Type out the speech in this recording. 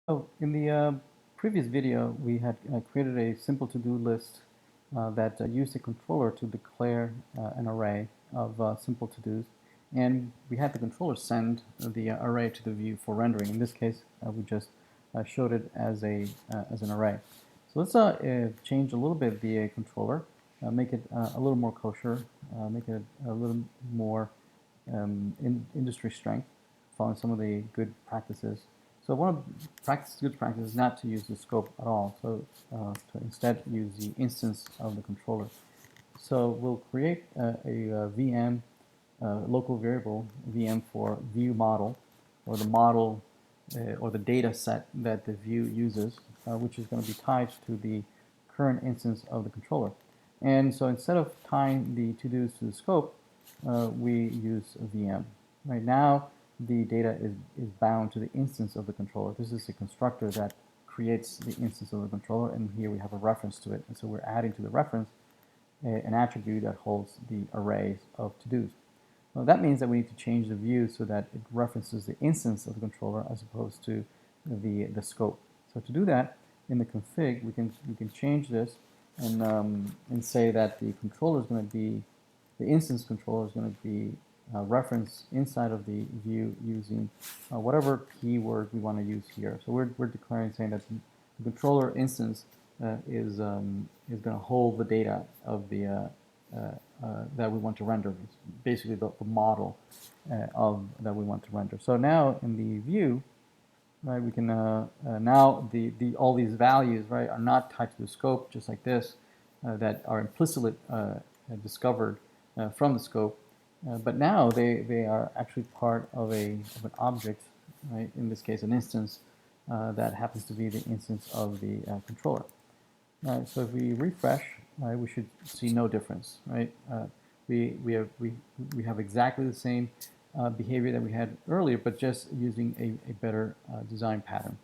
So in the previous video, we had created a simple to-do list that used a controller to declare an array of simple to-dos. And we had the controller send the array to the view for rendering. In this case, we just showed it as an array. So let's change a little bit the controller, make it a little more kosher, make it a little more industry strength, following some of the good practices. So one of good practice is not to use the scope at all, so to instead use the instance of the controller. So we'll create a VM, local variable VM for view model, or the model or the data set that the view uses, which is going to be tied to the current instance of the controller. And so instead of tying the to-dos to the scope, we use a VM. Right now, the data is bound to the instance of the controller. This is a constructor that creates the instance of the controller, and here we have a reference to it. And so we're adding to the reference an attribute that holds the arrays of to-dos. Well, that means that we need to change the view so that it references the instance of the controller as opposed to the scope. So to do that, in the config, we can change this and say that the controller is going to be, the instance controller is going to be referenced inside of the view using whatever keyword we want to use here. So we're declaring, saying that the controller instance is going to hold the data of the that we want to render. It's basically the model of that we want to render. So now in the view, right, we can now all these values, right, are not tied to the scope, just like this, that are implicitly discovered from the scope, but now they are actually part of an object, right? In this case, an instance that happens to be the instance of the controller. So if we refresh, we should see no difference, right? We have exactly the same behavior that we had earlier, but just using a better design pattern.